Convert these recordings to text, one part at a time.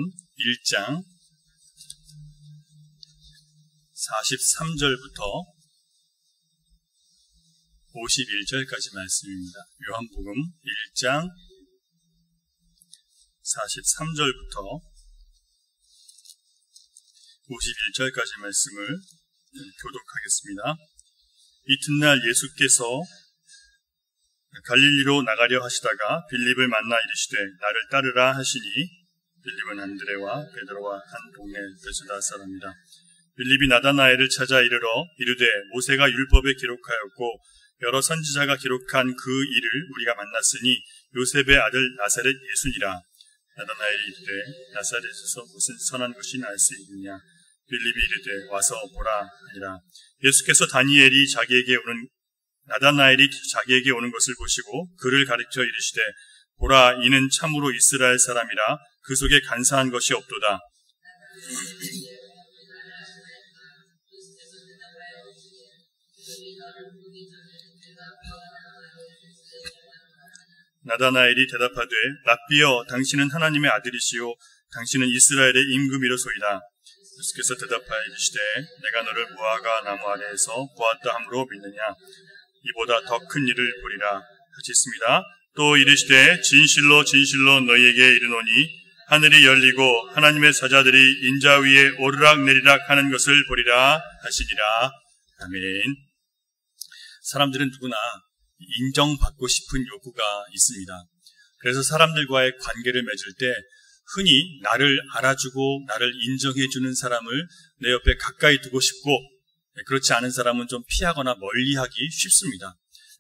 1장 43절부터 51절까지 말씀입니다. 요한복음 1장 43절부터 51절까지 말씀을 교독하겠습니다. 이튿날 예수께서 갈릴리로 나가려 하시다가 빌립을 만나 이르시되 나를 따르라 하시니 빌립은 안드레와 베드로와 한 동네 베스다 사람이라. 빌립이 나다나엘을 찾아 이르러 이르되 모세가 율법에 기록하였고 여러 선지자가 기록한 그 일을 우리가 만났으니 요셉의 아들 나사렛 예수니라. 나다나엘이 이르되 나사렛에서 무슨 선한 것이 날 수 있느냐. 빌립이 이르되 와서 보라 하니라. 예수께서 나다나엘이 자기에게 오는 것을 보시고 그를 가리켜 이르시되 보라 이는 참으로 이스라엘 사람이라 그 속에 간사한 것이 없도다. 나다나엘이 대답하되 랍비여 당신은 하나님의 아들이시요 당신은 이스라엘의 임금이로소이다. 예수께서 대답하여 이르시되 내가 너를 무화과 나무 아래에서 보았다 함으로 믿느냐. 이보다 더 큰 일을 보리라. 같이 있습니다. 또 이르시되 진실로 진실로 너희에게 이르노니 하늘이 열리고 하나님의 사자들이 인자 위에 오르락내리락 하는 것을 보리라 하시니라. 아멘. 사람들은 누구나 인정받고 싶은 욕구가 있습니다. 그래서 사람들과의 관계를 맺을 때 흔히 나를 알아주고 나를 인정해주는 사람을 내 옆에 가까이 두고 싶고 그렇지 않은 사람은 좀 피하거나 멀리하기 쉽습니다.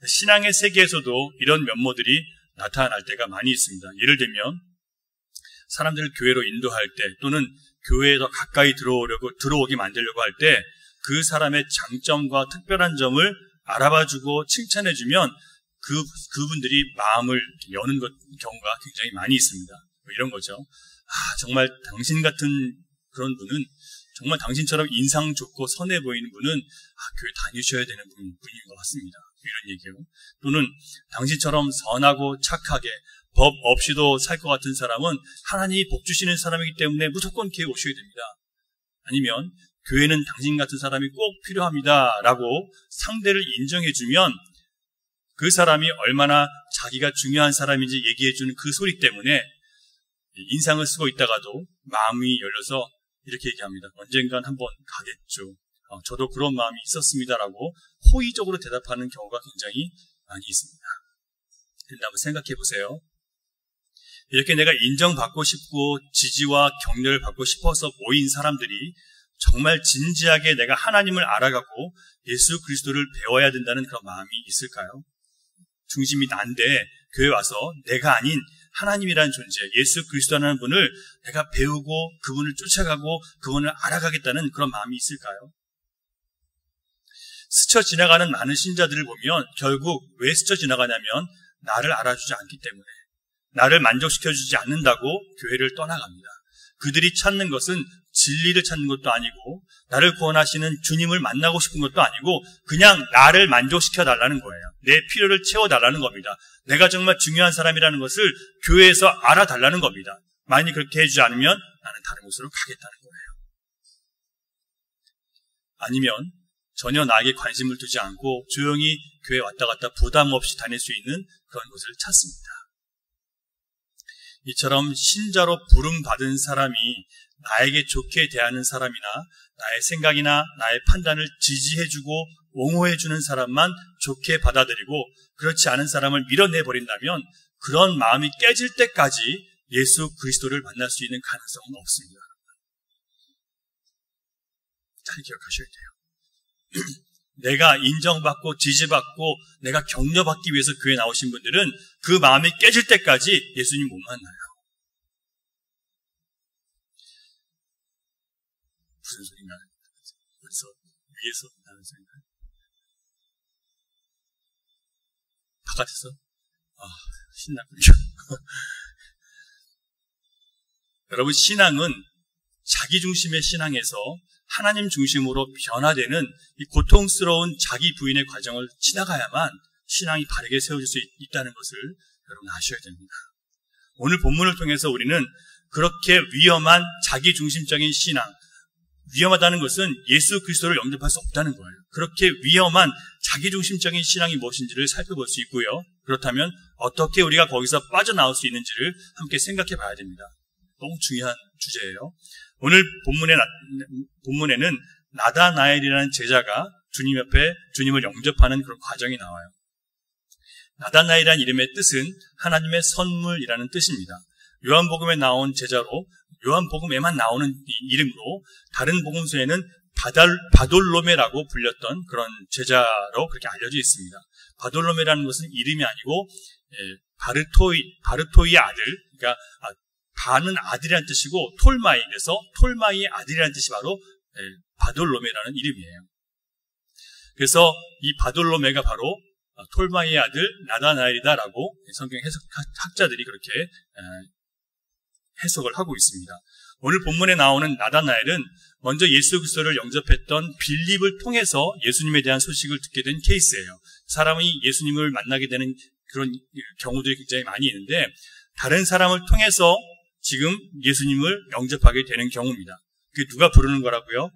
신앙의 세계에서도 이런 면모들이 나타날 때가 많이 있습니다. 예를 들면 사람들을 교회로 인도할 때 또는 교회에 더 가까이 들어오게 만들려고 할 때 그 사람의 장점과 특별한 점을 알아봐주고 칭찬해주면 그분들이 마음을 여는 경우가 굉장히 많이 있습니다. 이런 거죠. 정말 당신 같은 그런 분은 정말 당신처럼 인상 좋고 선해 보이는 분은 교회 다니셔야 되는 분인 것 같습니다. 이런 얘기예요. 또는 당신처럼 선하고 착하게 법 없이도 살 것 같은 사람은 하나님이 복 주시는 사람이기 때문에 무조건 교회에 오셔야 됩니다. 아니면 교회는 당신 같은 사람이 꼭 필요합니다 라고 상대를 인정해주면 그 사람이 얼마나 자기가 중요한 사람인지 얘기해주는 그 소리 때문에 인상을 쓰고 있다가도 마음이 열려서 이렇게 얘기합니다. 언젠간 한번 가겠죠. 저도 그런 마음이 있었습니다라고 호의적으로 대답하는 경우가 굉장히 많이 있습니다. 근데 한번 생각해 보세요. 이렇게 내가 인정받고 싶고 지지와 격려를 받고 싶어서 모인 사람들이 정말 진지하게 내가 하나님을 알아가고 예수 그리스도를 배워야 된다는 그런 마음이 있을까요? 중심이 난데 교회 와서 내가 아닌 하나님이라는 존재, 예수 그리스도라는 분을 내가 배우고 그분을 쫓아가고 그분을 알아가겠다는 그런 마음이 있을까요? 스쳐 지나가는 많은 신자들을 보면 결국 왜 스쳐 지나가냐면 나를 알아주지 않기 때문에 나를 만족시켜주지 않는다고 교회를 떠나갑니다. 그들이 찾는 것은 진리를 찾는 것도 아니고 나를 구원하시는 주님을 만나고 싶은 것도 아니고 그냥 나를 만족시켜달라는 거예요. 내 필요를 채워달라는 겁니다. 내가 정말 중요한 사람이라는 것을 교회에서 알아달라는 겁니다. 만약 그렇게 해주지 않으면 나는 다른 곳으로 가겠다는 거예요. 아니면 전혀 나에게 관심을 두지 않고 조용히 교회 왔다 갔다 부담 없이 다닐 수 있는 그런 곳을 찾습니다. 이처럼 신자로 부름받은 사람이 나에게 좋게 대하는 사람이나 나의 생각이나 나의 판단을 지지해주고 옹호해주는 사람만 좋게 받아들이고 그렇지 않은 사람을 밀어내버린다면 그런 마음이 깨질 때까지 예수 그리스도를 만날 수 있는 가능성은 없습니다. 잘 기억하셔야 돼요. 내가 인정받고 지지받고 내가 격려받기 위해서 교회에 나오신 분들은 그 마음이 깨질 때까지 예수님 못 만나요. 무슨 소리인가요? 어디서 위에서 나는 소리인가요? 바깥에서? 신나군요. 여러분, 신앙은 자기 중심의 신앙에서 하나님 중심으로 변화되는 이 고통스러운 자기 부인의 과정을 지나가야만 신앙이 바르게 세워질 수 있다는 것을 여러분 아셔야 됩니다. 오늘 본문을 통해서 우리는 그렇게 위험한 자기중심적인 신앙, 위험하다는 것은 예수 그리스도를 영접할 수 없다는 거예요. 그렇게 위험한 자기중심적인 신앙이 무엇인지를 살펴볼 수 있고요. 그렇다면 어떻게 우리가 거기서 빠져나올 수 있는지를 함께 생각해 봐야 됩니다. 너무 중요한 주제예요. 오늘 본문에는 나다나엘이라는 제자가 주님 옆에 주님을 영접하는 그런 과정이 나와요. 나다나엘이라는 이름의 뜻은 하나님의 선물이라는 뜻입니다. 요한복음에 나온 제자로, 요한복음에만 나오는 이름으로 다른 복음서에는 바돌로메라고 불렸던 그런 제자로 그렇게 알려져 있습니다. 바돌로메라는 것은 이름이 아니고 바르토이의 아들, 그러니까 바는 아들이라는 뜻이고 톨마이에서 톨마이의 아들이라는 뜻이 바로 바돌로메라는 이름이에요. 그래서 이 바돌로메가 바로 톨마이의 아들 나다나엘이다라고 성경 학자들이 그렇게 해석을 하고 있습니다. 오늘 본문에 나오는 나다나엘은 먼저 예수 그리스도를 영접했던 빌립을 통해서 예수님에 대한 소식을 듣게 된 케이스예요. 사람이 예수님을 만나게 되는 그런 경우들이 굉장히 많이 있는데 다른 사람을 통해서 지금 예수님을 영접하게 되는 경우입니다. 그게 누가 부르는 거라고요?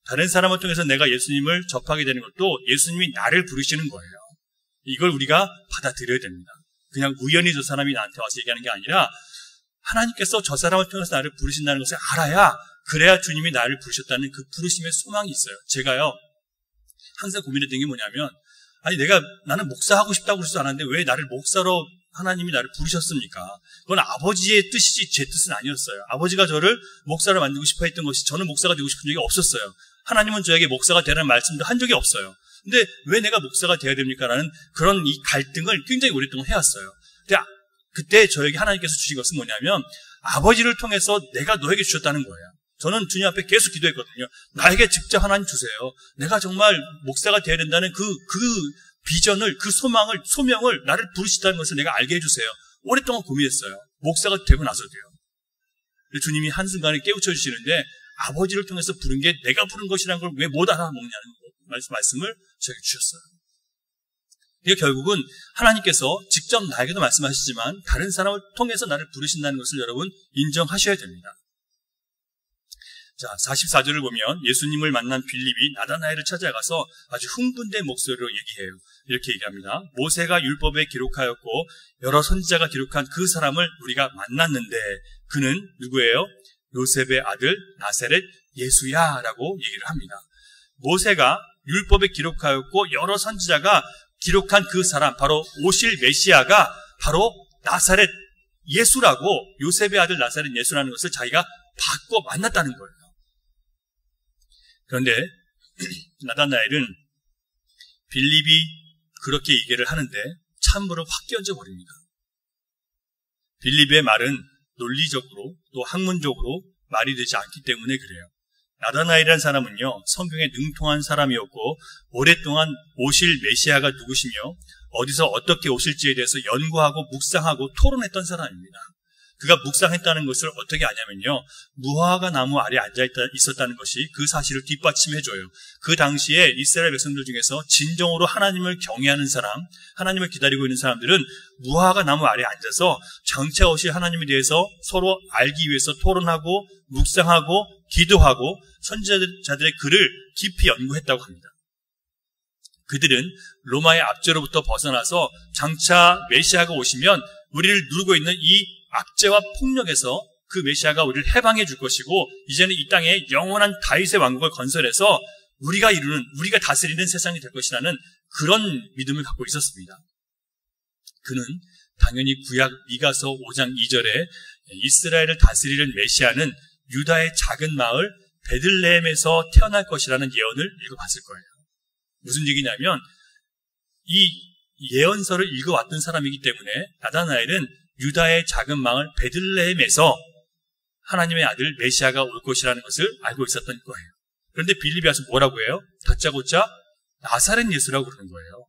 다른 사람을 통해서 내가 예수님을 접하게 되는 것도 예수님이 나를 부르시는 거예요. 이걸 우리가 받아들여야 됩니다. 그냥 우연히 저 사람이 나한테 와서 얘기하는 게 아니라 하나님께서 저 사람을 통해서 나를 부르신다는 것을 알아야, 그래야 주님이 나를 부르셨다는 그 부르심의 소망이 있어요. 제가요 항상 고민했던 게 뭐냐면, 아니 나는 목사하고 싶다고 그러지 않았는데 왜 나를 목사로 하나님이 나를 부르셨습니까? 그건 아버지의 뜻이지 제 뜻은 아니었어요. 아버지가 저를 목사로 만들고 싶어 했던 것이, 저는 목사가 되고 싶은 적이 없었어요. 하나님은 저에게 목사가 되라는 말씀도 한 적이 없어요. 근데 왜 내가 목사가 되어야 됩니까? 라는 그런 이 갈등을 굉장히 오랫동안 해왔어요. 근데 그때 저에게 하나님께서 주신 것은 뭐냐면, 아버지를 통해서 내가 너에게 주셨다는 거예요. 저는 주님 앞에 계속 기도했거든요. 나에게 직접 하나님 주세요. 내가 정말 목사가 되어야 된다는 그 비전을, 그 소명을 나를 부르시다는 것을 내가 알게 해주세요. 오랫동안 고민했어요. 목사가 되고 나서도요. 주님이 한순간에 깨우쳐 주시는데, 아버지를 통해서 부른 게 내가 부른 것이라는 걸 왜 못 알아먹냐는 말씀을 저에게 주셨어요. 이게 결국은 하나님께서 직접 나에게도 말씀하시지만 다른 사람을 통해서 나를 부르신다는 것을 여러분 인정하셔야 됩니다. 자, 44절을 보면 예수님을 만난 빌립이 나다나엘을 찾아가서 아주 흥분된 목소리로 얘기해요. 이렇게 얘기합니다. 모세가 율법에 기록하였고 여러 선지자가 기록한 그 사람을 우리가 만났는데 그는 누구예요? 요셉의 아들 나사렛 예수야 라고 얘기를 합니다. 모세가 율법에 기록하였고 여러 선지자가 기록한 그 사람, 바로 오실 메시아가 바로 나사렛 예수라고, 요셉의 아들 나사렛 예수라는 것을 자기가 받고 만났다는 거예요. 그런데 나다나엘은 빌립이 그렇게 얘기를 하는데 참으로 확 끼얹어 버립니다. 빌립의 말은 논리적으로 또 학문적으로 말이 되지 않기 때문에 그래요. 나다나엘이라는 사람은요, 성경에 능통한 사람이었고 오랫동안 오실 메시아가 누구시며 어디서 어떻게 오실지에 대해서 연구하고 묵상하고 토론했던 사람입니다. 그가 묵상했다는 것을 어떻게 아냐면요, 무화과 나무 아래 앉아 있었다는 것이 그 사실을 뒷받침해줘요. 그 당시에 이스라엘 백성들 중에서 진정으로 하나님을 경외하는 사람, 하나님을 기다리고 있는 사람들은 무화과 나무 아래 앉아서 장차 오실 하나님에 대해서 서로 알기 위해서 토론하고 묵상하고 기도하고 선지자들의 글을 깊이 연구했다고 합니다. 그들은 로마의 압제로부터 벗어나서 장차 메시아가 오시면 우리를 누르고 있는 이 압제와 폭력에서 그 메시아가 우리를 해방해 줄 것이고, 이제는 이 땅에 영원한 다윗의 왕국을 건설해서 우리가 다스리는 세상이 될 것이라는 그런 믿음을 갖고 있었습니다. 그는 당연히 구약 미가서 5장 2절에 이스라엘을 다스리는 메시아는 유다의 작은 마을 베들레헴에서 태어날 것이라는 예언을 읽어봤을 거예요. 무슨 얘기냐면 이 예언서를 읽어왔던 사람이기 때문에 나다나엘은 유다의 작은 마을 베들레헴에서 하나님의 아들 메시아가 올 것이라는 것을 알고 있었던 거예요. 그런데 빌립이 와서 뭐라고 해요? 다짜고짜 나사렛 예수라고 그러는 거예요.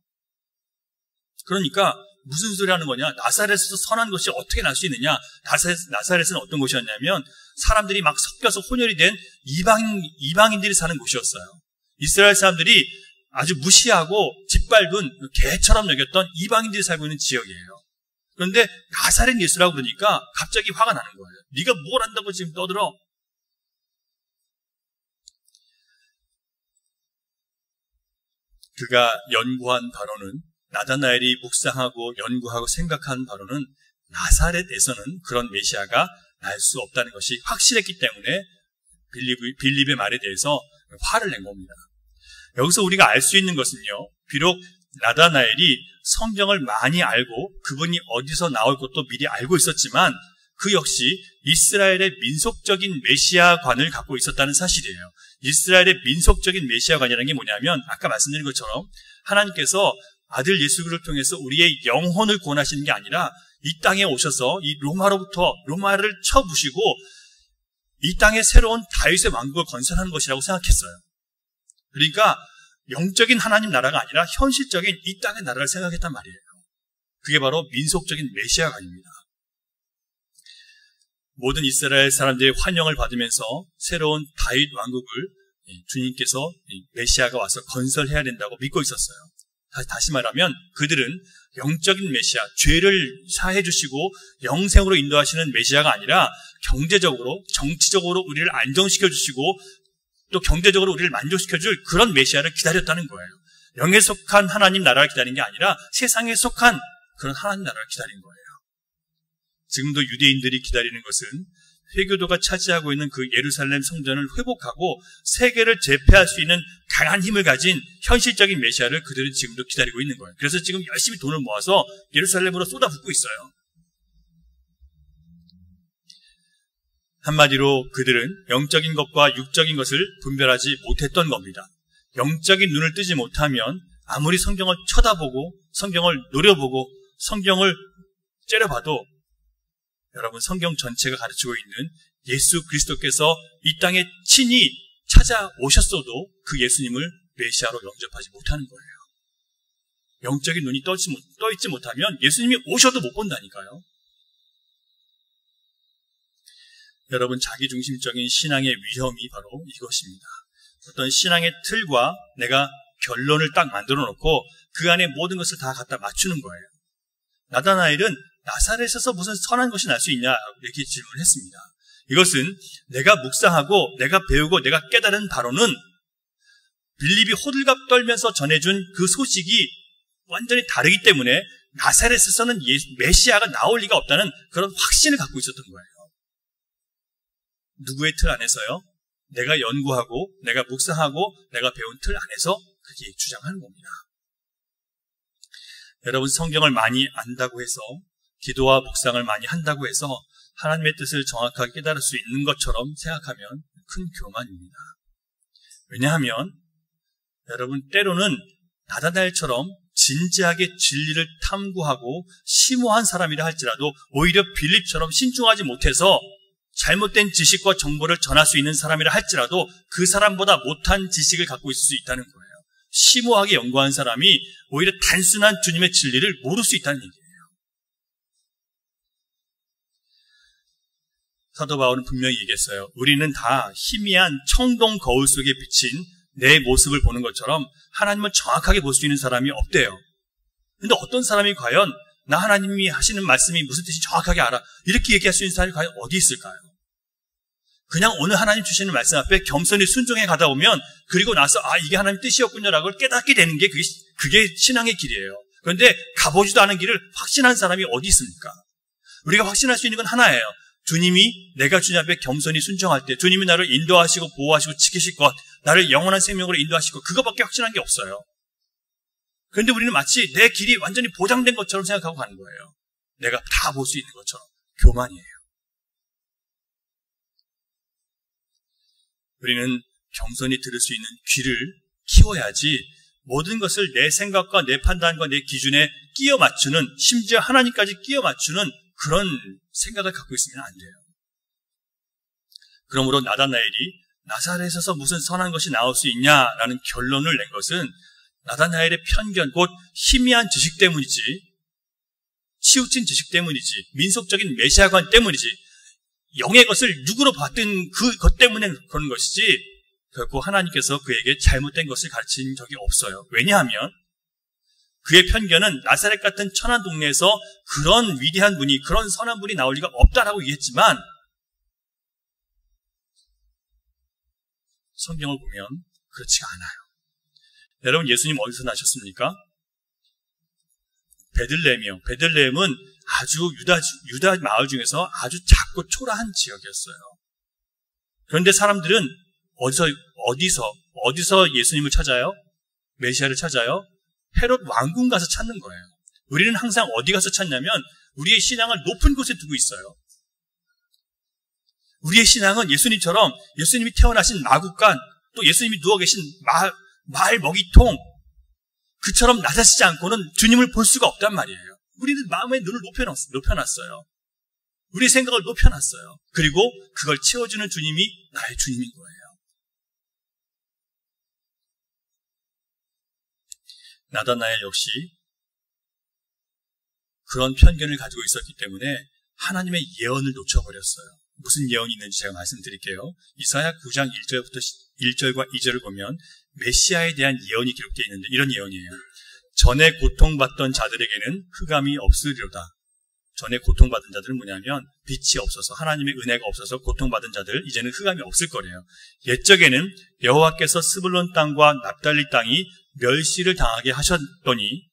그러니까 무슨 소리 하는 거냐? 나사렛에서 선한 것이 어떻게 날 수 있느냐? 나사렛은 어떤 곳이었냐면 사람들이 막 섞여서 혼혈이 된 이방인들이 사는 곳이었어요. 이스라엘 사람들이 아주 무시하고 짓밟은 개처럼 여겼던 이방인들이 살고 있는 지역이에요. 그런데 나사렛 예수라고 그러니까 갑자기 화가 나는 거예요. 네가 뭘 안다고 지금 떠들어? 그가 연구한 바로는, 나다나엘이 묵상하고 연구하고 생각한 바로는 나사렛에서는 그런 메시아가 날 수 없다는 것이 확실했기 때문에 빌립의 말에 대해서 화를 낸 겁니다. 여기서 우리가 알 수 있는 것은요, 비록 나다나엘이 성경을 많이 알고 그분이 어디서 나올 것도 미리 알고 있었지만 그 역시 이스라엘의 민속적인 메시아관을 갖고 있었다는 사실이에요. 이스라엘의 민속적인 메시아관이라는 게 뭐냐면 아까 말씀드린 것처럼 하나님께서 아들 예수를 통해서 우리의 영혼을 구원하시는 게 아니라 이 땅에 오셔서 이 로마를 쳐부시고 이 땅에 새로운 다윗의 왕국을 건설하는 것이라고 생각했어요. 그러니까 영적인 하나님 나라가 아니라 현실적인 이 땅의 나라를 생각했단 말이에요. 그게 바로 민속적인 메시아관입니다. 모든 이스라엘 사람들의 환영을 받으면서 새로운 다윗 왕국을 주님께서 메시아가 와서 건설해야 된다고 믿고 있었어요. 다시 말하면 그들은 영적인 메시아, 죄를 사해 주시고 영생으로 인도하시는 메시아가 아니라 경제적으로, 정치적으로 우리를 안정시켜 주시고 또 경제적으로 우리를 만족시켜 줄 그런 메시아를 기다렸다는 거예요. 영에 속한 하나님 나라를 기다린 게 아니라 세상에 속한 그런 하나님 나라를 기다린 거예요. 지금도 유대인들이 기다리는 것은 회교도가 차지하고 있는 그 예루살렘 성전을 회복하고 세계를 제패할 수 있는 강한 힘을 가진 현실적인 메시아를 그들은 지금도 기다리고 있는 거예요. 그래서 지금 열심히 돈을 모아서 예루살렘으로 쏟아붓고 있어요. 한마디로 그들은 영적인 것과 육적인 것을 분별하지 못했던 겁니다. 영적인 눈을 뜨지 못하면 아무리 성경을 쳐다보고 성경을 노려보고 성경을 째려봐도 여러분, 성경 전체가 가르치고 있는 예수 그리스도께서 이 땅에 친히 찾아오셨어도 그 예수님을 메시아로 영접하지 못하는 거예요. 영적인 눈이 떠 있지 못하면 예수님이 오셔도 못 본다니까요. 여러분, 자기중심적인 신앙의 위험이 바로 이것입니다. 어떤 신앙의 틀과 내가 결론을 딱 만들어 놓고 그 안에 모든 것을 다 갖다 맞추는 거예요. 나다나엘은 나사렛에서 무슨 선한 것이 날 수 있냐 이렇게 질문을 했습니다. 이것은 내가 묵상하고 내가 배우고 내가 깨달은 바로는 빌립이 호들갑 떨면서 전해준 그 소식이 완전히 다르기 때문에 나사렛에서는 메시아가 나올 리가 없다는 그런 확신을 갖고 있었던 거예요. 누구의 틀 안에서요? 내가 연구하고 내가 묵상하고 내가 배운 틀 안에서 그렇게 주장하는 겁니다. 여러분, 성경을 많이 안다고 해서 기도와 묵상을 많이 한다고 해서 하나님의 뜻을 정확하게 깨달을 수 있는 것처럼 생각하면 큰 교만입니다. 왜냐하면 여러분, 때로는 나다나엘처럼 진지하게 진리를 탐구하고 심오한 사람이라 할지라도 오히려 빌립처럼 신중하지 못해서 잘못된 지식과 정보를 전할 수 있는 사람이라 할지라도 그 사람보다 못한 지식을 갖고 있을 수 있다는 거예요. 심오하게 연구한 사람이 오히려 단순한 주님의 진리를 모를 수 있다는 얘기예요. 사도 바울은 분명히 얘기했어요. 우리는 다 희미한 청동 거울 속에 비친 내 모습을 보는 것처럼 하나님을 정확하게 볼 수 있는 사람이 없대요. 근데 어떤 사람이 과연 나 하나님이 하시는 말씀이 무슨 뜻인지 정확하게 알아, 이렇게 얘기할 수 있는 사람이 과연 어디 있을까요? 그냥 오늘 하나님 주시는 말씀 앞에 겸손히 순종해 가다 보면 그리고 나서 이게 하나님 뜻이었군요라고 깨닫게 되는 게 그게 신앙의 길이에요. 그런데 가보지도 않은 길을 확신한 사람이 어디 있습니까? 우리가 확신할 수 있는 건 하나예요. 주님이 내가 주님 앞에 겸손히 순종할 때 주님이 나를 인도하시고 보호하시고 지키실 것, 나를 영원한 생명으로 인도하실 것, 그거밖에 확신한 게 없어요. 그런데 우리는 마치 내 길이 완전히 보장된 것처럼 생각하고 가는 거예요. 내가 다 볼 수 있는 것처럼. 교만이에요. 우리는 겸손히 들을 수 있는 귀를 키워야지 모든 것을 내 생각과 내 판단과 내 기준에 끼워 맞추는, 심지어 하나님까지 끼워 맞추는 그런 생각을 갖고 있으면 안 돼요. 그러므로 나다나엘이 나사렛에서 무슨 선한 것이 나올 수 있냐라는 결론을 낸 것은 나다나엘의 편견, 곧 희미한 지식 때문이지, 치우친 지식 때문이지, 민속적인 메시아관 때문이지, 영의 것을 육으로 받은 그것 때문에 그런 것이지 결코 하나님께서 그에게 잘못된 것을 가르친 적이 없어요. 왜냐하면 그의 편견은 나사렛 같은 천한 동네에서 그런 위대한 분이, 그런 선한 분이 나올 리가 없다라고 얘기했지만 성경을 보면 그렇지가 않아요. 여러분, 예수님 어디서 나셨습니까? 베들레헴이요. 베들레헴은 아주 유다 마을 중에서 아주 작고 초라한 지역이었어요. 그런데 사람들은 어디서 예수님을 찾아요? 메시아를 찾아요? 헤롯 왕궁 가서 찾는 거예요. 우리는 항상 어디 가서 찾냐면 우리의 신앙을 높은 곳에 두고 있어요. 우리의 신앙은 예수님처럼 예수님이 태어나신 마구간, 또 예수님이 누워 계신 말 먹이통, 그처럼 낮아지지 않고는 주님을 볼 수가 없단 말이에요. 우리는 마음의 눈을 높여놨어요. 우리의 생각을 높여놨어요. 그리고 그걸 채워주는 주님이 나의 주님인 거예요. 나다나엘 역시 그런 편견을 가지고 있었기 때문에 하나님의 예언을 놓쳐버렸어요. 무슨 예언이 있는지 제가 말씀드릴게요. 이사야 9장 1절과 2절을 보면 메시아에 대한 예언이 기록되어 있는데 이런 예언이에요. 전에 고통받던 자들에게는 흑암이 없으리로다. 전에 고통받은 자들은 뭐냐면 빛이 없어서, 하나님의 은혜가 없어서 고통받은 자들, 이제는 흑암이 없을 거래요. 옛적에는 여호와께서 스불론 땅과 납달리 땅이 멸시를 당하게 하셨더니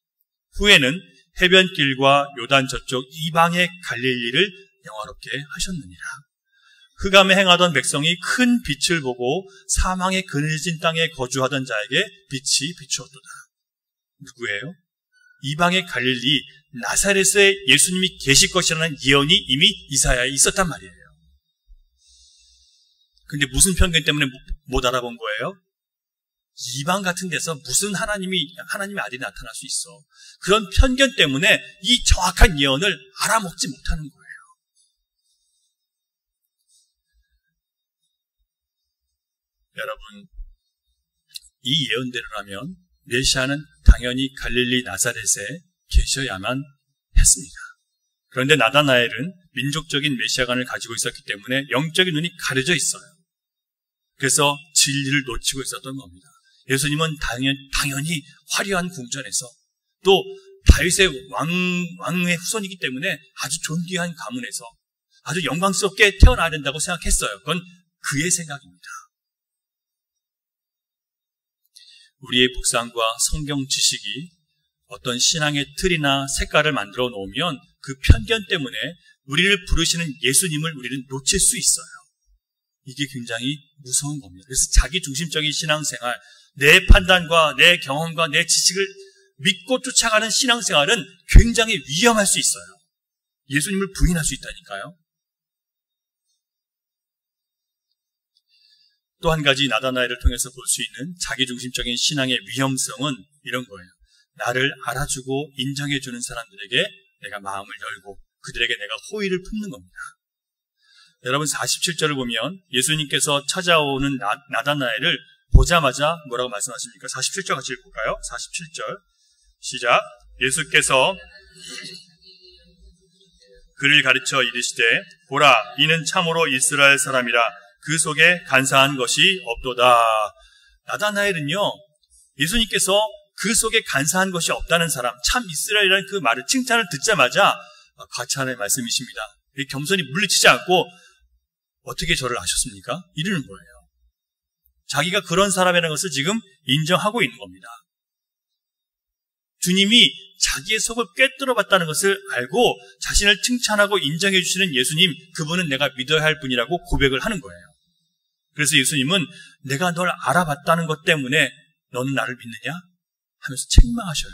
후에는 해변길과 요단 저쪽 이방의 갈릴리를 영화롭게 하셨느니라. 흑암에 행하던 백성이 큰 빛을 보고 사망의 그늘진 땅에 거주하던 자에게 빛이 비추었도다. 누구예요? 이방의 갈릴리 나사렛에 예수님이 계실 것이라는 예언이 이미 이사야에 있었단 말이에요. 근데 무슨 편견 때문에 못 알아본 거예요? 이방 같은 데서 무슨 하나님의 아들이 나타날 수 있어. 그런 편견 때문에 이 정확한 예언을 알아먹지 못하는 거예요. 여러분, 이 예언대로라면 메시아는 당연히 갈릴리 나사렛에 계셔야만 했습니다. 그런데 나다나엘은 민족적인 메시아관을 가지고 있었기 때문에 영적인 눈이 가려져 있어요. 그래서 진리를 놓치고 있었던 겁니다. 예수님은 당연히 화려한 궁전에서 또 다윗의 왕의 후손이기 때문에 아주 존귀한 가문에서 아주 영광스럽게 태어나야 된다고 생각했어요. 그건 그의 생각입니다. 우리의 묵상과 성경 지식이 어떤 신앙의 틀이나 색깔을 만들어 놓으면 그 편견 때문에 우리를 부르시는 예수님을 우리는 놓칠 수 있어요. 이게 굉장히 무서운 겁니다. 그래서 자기중심적인 신앙생활, 내 판단과 내 경험과 내 지식을 믿고 쫓아가는 신앙생활은 굉장히 위험할 수 있어요. 예수님을 부인할 수 있다니까요. 또 한 가지 나다나엘을 통해서 볼 수 있는 자기중심적인 신앙의 위험성은 이런 거예요. 나를 알아주고 인정해주는 사람들에게 내가 마음을 열고 그들에게 내가 호의를 품는 겁니다. 여러분 47절을 보면 예수님께서 찾아오는 나다나엘을 보자마자 뭐라고 말씀하십니까? 47절 같이 읽을까요? 47절 시작. 예수께서 그를 가르쳐 이르시되 보라 이는 참으로 이스라엘 사람이라 그 속에 간사한 것이 없도다. 나다나엘은요, 예수님께서 그 속에 간사한 것이 없다는 사람, 참 이스라엘이라는 그 말을 칭찬을 듣자마자 과찬의 말씀이십니다. 겸손히 물리치지 않고 어떻게 저를 아셨습니까? 이러는 거예요. 자기가 그런 사람이라는 것을 지금 인정하고 있는 겁니다. 주님이 자기의 속을 꿰뚫어 봤다는 것을 알고 자신을 칭찬하고 인정해 주시는 예수님, 그분은 내가 믿어야 할 분이라고 고백을 하는 거예요. 그래서 예수님은 내가 널 알아봤다는 것 때문에 너는 나를 믿느냐? 하면서 책망하셔요.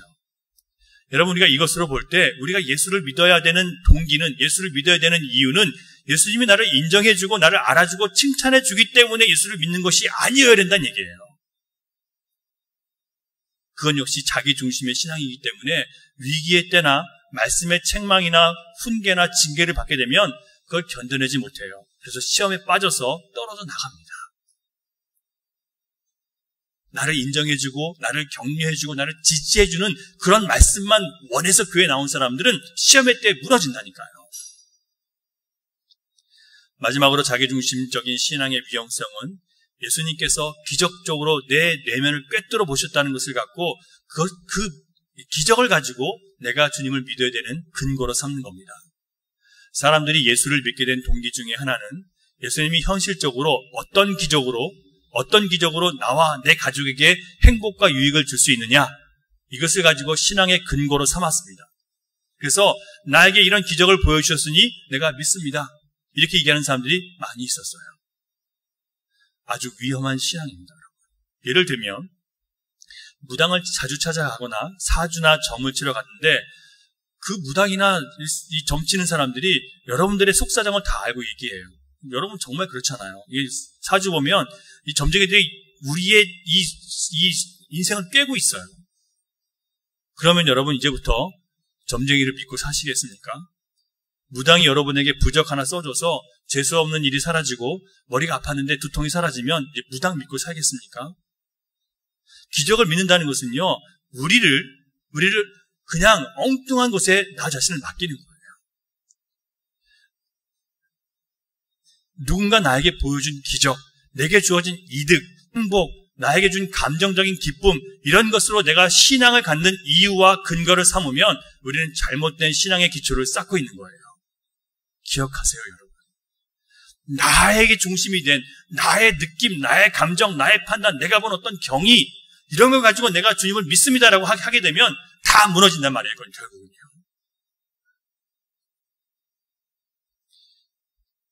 여러분, 우리가 이것으로 볼 때 우리가 예수를 믿어야 되는 동기는, 예수를 믿어야 되는 이유는 예수님이 나를 인정해주고 나를 알아주고 칭찬해주기 때문에 예수를 믿는 것이 아니어야 된다는 얘기예요. 그건 역시 자기 중심의 신앙이기 때문에 위기의 때나 말씀의 책망이나 훈계나 징계를 받게 되면 그걸 견뎌내지 못해요. 그래서 시험에 빠져서 떨어져 나갑니다. 나를 인정해주고 나를 격려해주고 나를 지지해주는 그런 말씀만 원해서 교회에 나온 사람들은 시험의 때 무너진다니까요. 마지막으로 자기중심적인 신앙의 위험성은 예수님께서 기적적으로 내 내면을 꿰뚫어 보셨다는 것을 갖고 그 기적을 가지고 내가 주님을 믿어야 되는 근거로 삼는 겁니다. 사람들이 예수를 믿게 된 동기 중에 하나는 예수님이 현실적으로 어떤 기적으로 어떤 기적으로 나와 내 가족에게 행복과 유익을 줄 수 있느냐, 이것을 가지고 신앙의 근거로 삼았습니다. 그래서 나에게 이런 기적을 보여주셨으니 내가 믿습니다, 이렇게 얘기하는 사람들이 많이 있었어요. 아주 위험한 신앙입니다. 예를 들면 무당을 자주 찾아가거나 사주나 점을 치러 갔는데 그 무당이나 이 점치는 사람들이 여러분들의 속사정을 다 알고 얘기해요. 여러분 정말 그렇잖아요. 이 사주 보면 이 점쟁이들이 우리의 이 인생을 꿰고 있어요. 그러면 여러분 이제부터 점쟁이를 믿고 사시겠습니까? 무당이 여러분에게 부적 하나 써줘서 재수없는 일이 사라지고 머리가 아팠는데 두통이 사라지면 이제 무당 믿고 살겠습니까? 기적을 믿는다는 것은요, 우리를 그냥 엉뚱한 곳에 나 자신을 맡기는 거예요. 누군가 나에게 보여준 기적, 내게 주어진 이득, 행복, 나에게 준 감정적인 기쁨, 이런 것으로 내가 신앙을 갖는 이유와 근거를 삼으면 우리는 잘못된 신앙의 기초를 쌓고 있는 거예요. 기억하세요, 여러분. 나에게 중심이 된 나의 느낌, 나의 감정, 나의 판단, 내가 본 어떤 경위, 이런 걸 가지고 내가 주님을 믿습니다라고 하게 되면 다 무너진단 말이에요, 그건 결국은요.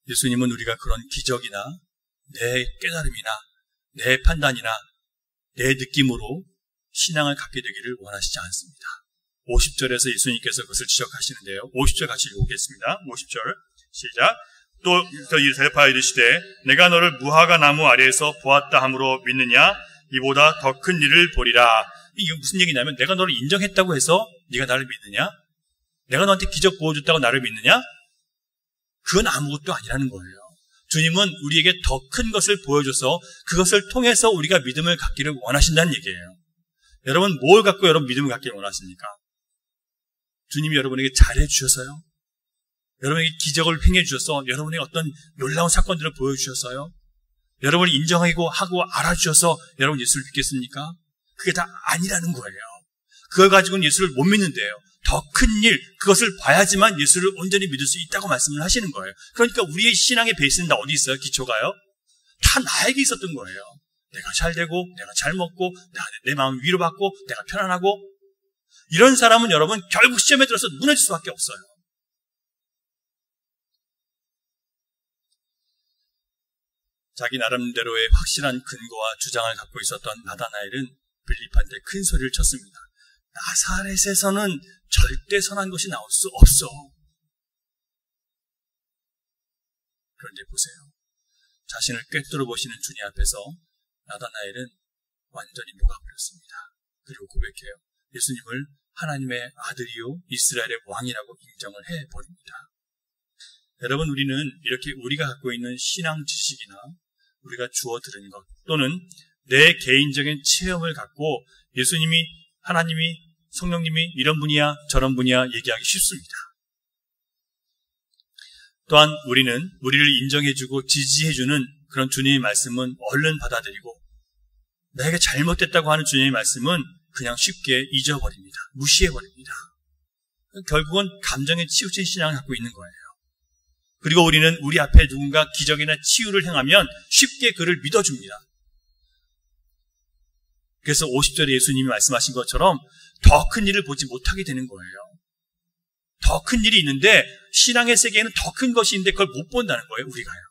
예수님은 우리가 그런 기적이나 내 깨달음이나 내 판단이나 내 느낌으로 신앙을 갖게 되기를 원하시지 않습니다. 50절에서 예수님께서 그것을 지적하시는데요. 50절 같이 읽어보겠습니다. 50절 시작. 또 대답하여 이르시되 내가 너를 무화과 나무 아래에서 보았다 함으로 믿느냐? 이보다 더 큰 일을 보리라. 이게 무슨 얘기냐면 내가 너를 인정했다고 해서 네가 나를 믿느냐? 내가 너한테 기적 보여줬다고 나를 믿느냐? 그건 아무것도 아니라는 거예요. 주님은 우리에게 더 큰 것을 보여줘서 그것을 통해서 우리가 믿음을 갖기를 원하신다는 얘기예요. 여러분 뭘 갖고 여러분 믿음을 갖기를 원하십니까? 주님이 여러분에게 잘해주셔서요? 여러분에게 기적을 행해주셔서 여러분에게 어떤 놀라운 사건들을 보여주셔서요? 여러분을 인정하고 하고 알아주셔서 여러분 예수를 믿겠습니까? 그게 다 아니라는 거예요. 그걸 가지고는 예수를 못 믿는데요. 더 큰 일, 그것을 봐야지만 예수를 온전히 믿을 수 있다고 말씀을 하시는 거예요. 그러니까 우리의 신앙의 베이스는 다 어디 있어요? 기초가요? 다 나에게 있었던 거예요. 내가 잘 되고, 내가 잘 먹고, 내 마음 위로받고, 내가 편안하고. 이런 사람은 여러분 결국 시험에 들어서 무너질 수밖에 없어요. 자기 나름대로의 확실한 근거와 주장을 갖고 있었던 나다나엘은 빌립한테 큰 소리를 쳤습니다. 나사렛에서는 절대 선한 것이 나올 수 없어. 그런데 보세요. 자신을 꿰뚫어 보시는 주님 앞에서 나다나엘은 완전히 녹아버렸습니다. 그리고 고백해요. 예수님을 하나님의 아들이요 이스라엘의 왕이라고 인정을 해버립니다. 여러분 우리는 이렇게 우리가 갖고 있는 신앙 지식이나 우리가 주워 들은 것 또는 내 개인적인 체험을 갖고 예수님이 하나님이 성령님이 이런 분이야 저런 분이야 얘기하기 쉽습니다. 또한 우리는 우리를 인정해주고 지지해주는 그런 주님의 말씀은 얼른 받아들이고 나에게 잘못됐다고 하는 주님의 말씀은 그냥 쉽게 잊어버립니다. 무시해버립니다. 결국은 감정에 치우친 신앙을 갖고 있는 거예요. 그리고 우리는 우리 앞에 누군가 기적이나 치유를 행하면 쉽게 그를 믿어줍니다. 그래서 50절에 예수님이 말씀하신 것처럼 더 큰 일을 보지 못하게 되는 거예요. 더 큰 일이 있는데 신앙의 세계에는 더 큰 것이 있는데 그걸 못 본다는 거예요. 우리가요.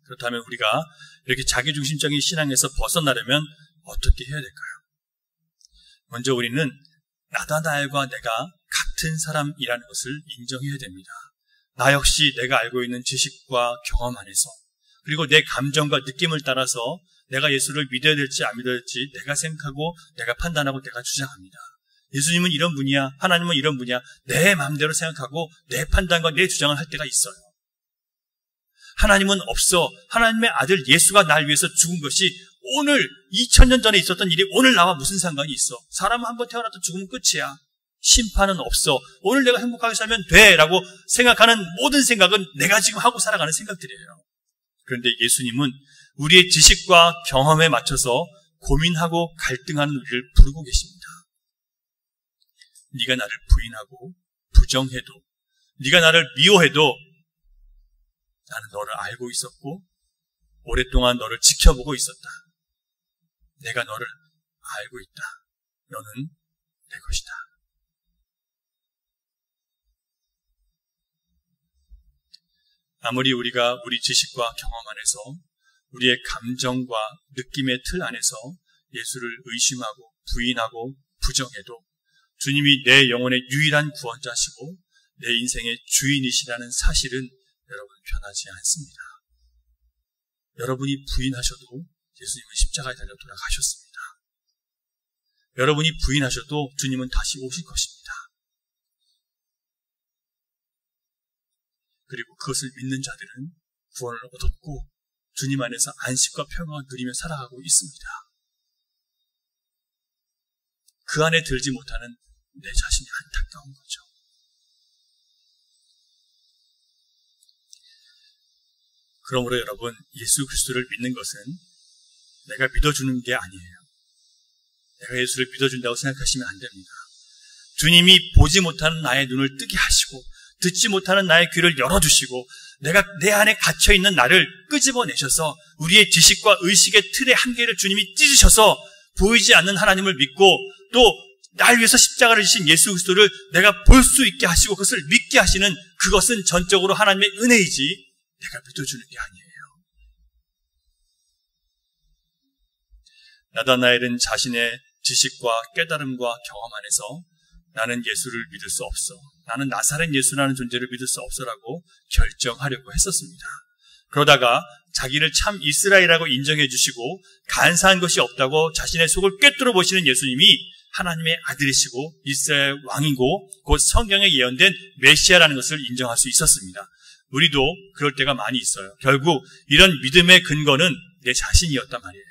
그렇다면 우리가 이렇게 자기중심적인 신앙에서 벗어나려면 어떻게 해야 될까요? 먼저 우리는 나다나엘과 내가 같은 사람이라는 것을 인정해야 됩니다. 나 역시 내가 알고 있는 지식과 경험 안에서 그리고 내 감정과 느낌을 따라서 내가 예수를 믿어야 될지 안 믿어야 될지 내가 생각하고 내가 판단하고 내가 주장합니다. 예수님은 이런 분이야 하나님은 이런 분이야 내 마음대로 생각하고 내 판단과 내 주장을 할 때가 있어요. 하나님은 없어. 하나님의 아들 예수가 날 위해서 죽은 것이 오늘 2000년 전에 있었던 일이 오늘 나와 무슨 상관이 있어. 사람은 한번 태어나도 죽으면 끝이야. 심판은 없어. 오늘 내가 행복하게 살면 돼 라고 생각하는 모든 생각은 내가 지금 하고 살아가는 생각들이에요. 그런데 예수님은 우리의 지식과 경험에 맞춰서 고민하고 갈등하는 우리를 부르고 계십니다. 네가 나를 부인하고 부정해도 네가 나를 미워해도 나는 너를 알고 있었고 오랫동안 너를 지켜보고 있었다. 내가 너를 알고 있다. 너는 내 것이다. 아무리 우리가 우리 지식과 경험 안에서 우리의 감정과 느낌의 틀 안에서 예수를 의심하고 부인하고 부정해도 주님이 내 영혼의 유일한 구원자시고 내 인생의 주인이시라는 사실은 여러분 변하지 않습니다. 여러분이 부인하셔도 예수님은 십자가에 달려 돌아가셨습니다. 여러분이 부인하셔도 주님은 다시 오실 것입니다. 그리고 그것을 믿는 자들은 구원을 얻었고 주님 안에서 안식과 평화를 누리며 살아가고 있습니다. 그 안에 들지 못하는 내 자신이 안타까운 거죠. 그러므로 여러분, 예수 그리스도를 믿는 것은 내가 믿어주는 게 아니에요. 내가 예수를 믿어준다고 생각하시면 안 됩니다. 주님이 보지 못하는 나의 눈을 뜨게 하시고 듣지 못하는 나의 귀를 열어주시고 내가 내 안에 갇혀있는 나를 끄집어내셔서 우리의 지식과 의식의 틀의 한계를 주님이 찢으셔서 보이지 않는 하나님을 믿고 또 날 위해서 십자가를 지신 예수 그리스도를 내가 볼 수 있게 하시고 그것을 믿게 하시는 그것은 전적으로 하나님의 은혜이지 내가 믿어주는 게 아니에요. 나다나엘은 자신의 지식과 깨달음과 경험 안에서 나는 예수를 믿을 수 없어. 나는 나사렛 예수라는 존재를 믿을 수 없어라고 결정하려고 했었습니다. 그러다가 자기를 참 이스라엘이라고 인정해 주시고 간사한 것이 없다고 자신의 속을 꿰뚫어 보시는 예수님이 하나님의 아들이시고 이스라엘 왕이고 곧 성경에 예언된 메시아라는 것을 인정할 수 있었습니다. 우리도 그럴 때가 많이 있어요. 결국 이런 믿음의 근거는 내 자신이었단 말이에요.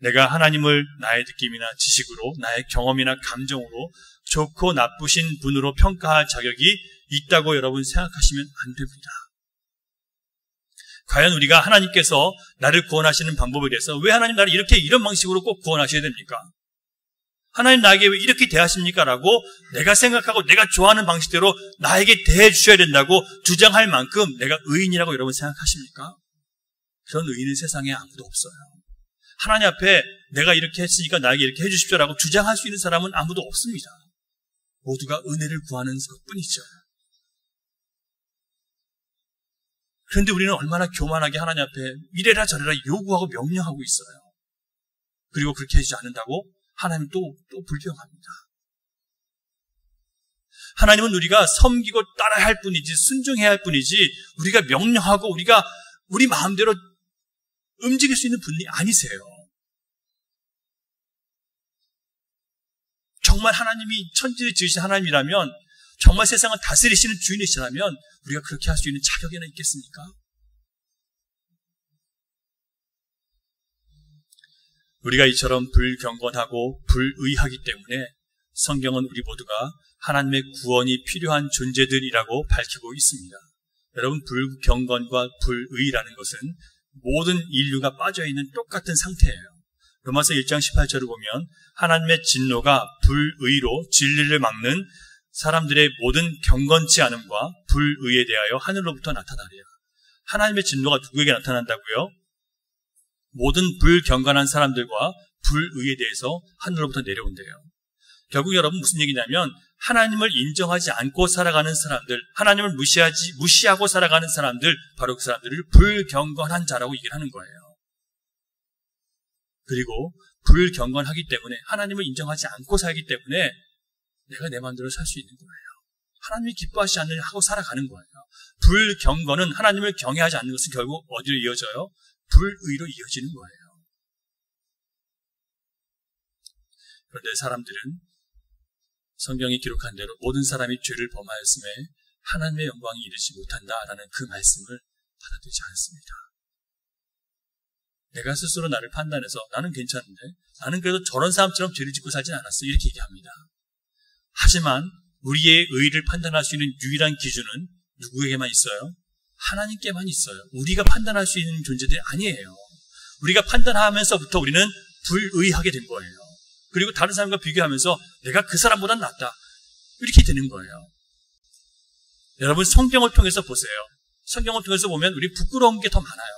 내가 하나님을 나의 느낌이나 지식으로 나의 경험이나 감정으로 좋고 나쁘신 분으로 평가할 자격이 있다고 여러분 생각하시면 안 됩니다. 과연 우리가 하나님께서 나를 구원하시는 방법에 대해서 왜 하나님 나를 이런 방식으로 꼭 구원하셔야 됩니까? 하나님 나에게 왜 이렇게 대하십니까? 라고 내가 생각하고 내가 좋아하는 방식대로 나에게 대해 주셔야 된다고 주장할 만큼 내가 의인이라고 여러분 생각하십니까? 그런 의인은 세상에 아무도 없어요. 하나님 앞에 내가 이렇게 했으니까 나에게 이렇게 해주십시오라고 주장할 수 있는 사람은 아무도 없습니다. 모두가 은혜를 구하는 것뿐이죠. 그런데 우리는 얼마나 교만하게 하나님 앞에 이래라 저래라 요구하고 명령하고 있어요. 그리고 그렇게 해주지 않는다고 하나님은 또 불평합니다. 하나님은 우리가 섬기고 따라야 할 뿐이지 순종해야 할 뿐이지 우리가 명령하고 우리가 우리 마음대로 움직일 수 있는 분이 아니세요. 정말 하나님이 천지를 지으신 하나님이라면 정말 세상을 다스리시는 주인이시라면 우리가 그렇게 할 수 있는 자격이나 있겠습니까? 우리가 이처럼 불경건하고 불의하기 때문에 성경은 우리 모두가 하나님의 구원이 필요한 존재들이라고 밝히고 있습니다. 여러분, 불경건과 불의라는 것은 모든 인류가 빠져있는 똑같은 상태예요. 로마서 1장 18절을 보면 하나님의 진노가 불의로 진리를 막는 사람들의 모든 경건치 않음과 불의에 대하여 하늘로부터 나타나리라. 하나님의 진노가 누구에게 나타난다고요? 모든 불경건한 사람들과 불의에 대해서 하늘로부터 내려온대요. 결국 여러분 무슨 얘기냐면 하나님을 인정하지 않고 살아가는 사람들, 하나님을 무시하고 살아가는 사람들, 바로 그 사람들을 불경건한 자라고 얘기를 하는 거예요. 그리고 불경건하기 때문에 하나님을 인정하지 않고 살기 때문에 내가 내 마음대로 살 수 있는 거예요. 하나님이 기뻐하시지 않는 일 하고 살아가는 거예요. 불경건은 하나님을 경외하지 않는 것은 결국 어디로 이어져요? 불의로 이어지는 거예요. 그런데 사람들은 성경이 기록한 대로 모든 사람이 죄를 범하였음에 하나님의 영광이 이르지 못한다라는 그 말씀을 받아들이지 않습니다. 내가 스스로 나를 판단해서 나는 괜찮은데 나는 그래도 저런 사람처럼 죄를 짓고 살진 않았어 이렇게 얘기합니다. 하지만 우리의 의를 판단할 수 있는 유일한 기준은 누구에게만 있어요? 하나님께만 있어요. 우리가 판단할 수 있는 존재들이 아니에요. 우리가 판단하면서부터 우리는 불의하게 된 거예요. 그리고 다른 사람과 비교하면서 내가 그 사람보다 낫다 이렇게 되는 거예요. 여러분 성경을 통해서 보세요. 성경을 통해서 보면 우리 부끄러운 게 더 많아요.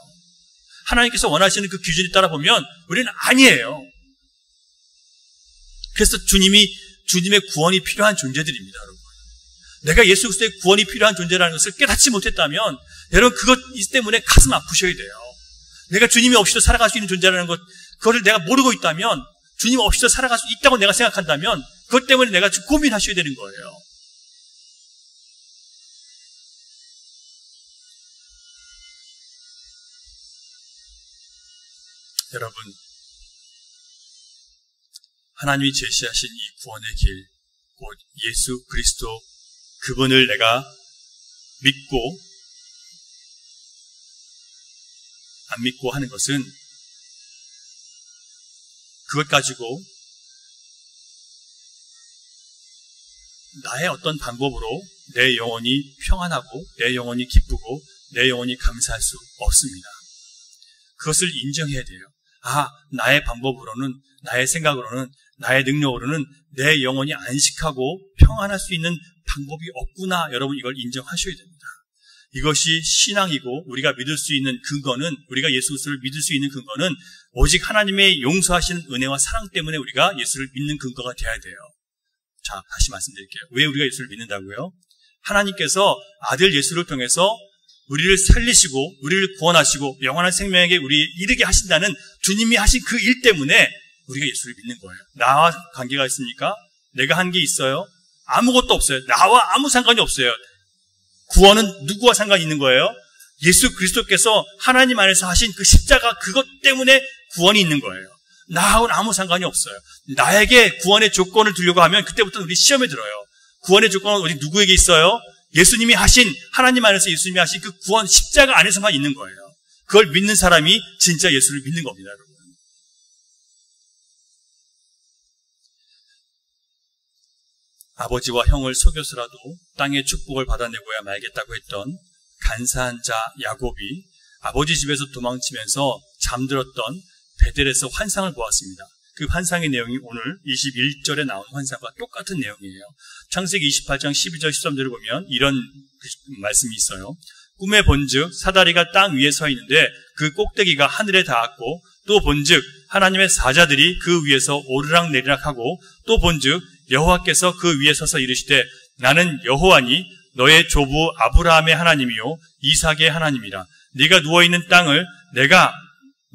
하나님께서 원하시는 그 기준에 따라 보면 우리는 아니에요. 그래서 주님의 구원이 필요한 존재들입니다, 여러분. 내가 예수 그리스도의 구원이 필요한 존재라는 것을 깨닫지 못했다면 여러분 그것 때문에 가슴 아프셔야 돼요. 내가 주님이 없이도 살아갈 수 있는 존재라는 것, 그거를 내가 모르고 있다면, 주님 없이도 살아갈 수 있다고 내가 생각한다면 그것 때문에 내가 지금 고민하셔야 되는 거예요. 여러분, 하나님이 제시하신 이 구원의 길, 곧 예수 그리스도 그분을 내가 믿고 안 믿고 하는 것은 그것 가지고 나의 어떤 방법으로 내 영혼이 평안하고 내 영혼이 기쁘고 내 영혼이 감사할 수 없습니다. 그것을 인정해야 돼요. 나의 방법으로는, 나의 생각으로는, 나의 능력으로는 내 영혼이 안식하고 평안할 수 있는 방법이 없구나. 여러분, 이걸 인정하셔야 됩니다. 이것이 신앙이고 우리가 믿을 수 있는 근거는, 우리가 예수 그리스도를 믿을 수 있는 근거는 오직 하나님의 용서하시는 은혜와 사랑 때문에 우리가 예수를 믿는 근거가 되어야 돼요. 자, 다시 말씀드릴게요. 왜 우리가 예수를 믿는다고요? 하나님께서 아들 예수를 통해서 우리를 살리시고 우리를 구원하시고 영원한 생명에게 우리 이르게 하신다는 주님이 하신 그 일 때문에 우리가 예수를 믿는 거예요. 나와 관계가 있습니까? 내가 한 게 있어요? 아무것도 없어요. 나와 아무 상관이 없어요. 구원은 누구와 상관이 있는 거예요? 예수 그리스도께서 하나님 안에서 하신 그 십자가, 그것 때문에 구원이 있는 거예요. 나하고는 아무 상관이 없어요. 나에게 구원의 조건을 두려고 하면 그때부터는 우리 시험에 들어요. 구원의 조건은 어디 누구에게 있어요? 예수님이 하신, 하나님 안에서 예수님이 하신 그 구원 십자가 안에서만 있는 거예요. 그걸 믿는 사람이 진짜 예수를 믿는 겁니다, 여러분. 아버지와 형을 속여서라도 땅의 축복을 받아내고야 말겠다고 했던 간사한 자 야곱이 아버지 집에서 도망치면서 잠들었던 베델에서 환상을 보았습니다. 그 환상의 내용이 오늘 21절에 나온 환상과 똑같은 내용이에요. 창세기 28장 12절 13절을 보면 이런 말씀이 있어요. 꿈에 본즉 사다리가 땅 위에 서 있는데 그 꼭대기가 하늘에 닿았고, 또 본즉 하나님의 사자들이 그 위에서 오르락 내리락하고, 또 본즉 여호와께서 그 위에 서서 이르시되 나는 여호와니 너의 조부 아브라함의 하나님이요 이삭의 하나님이라. 네가 누워있는 땅을 내가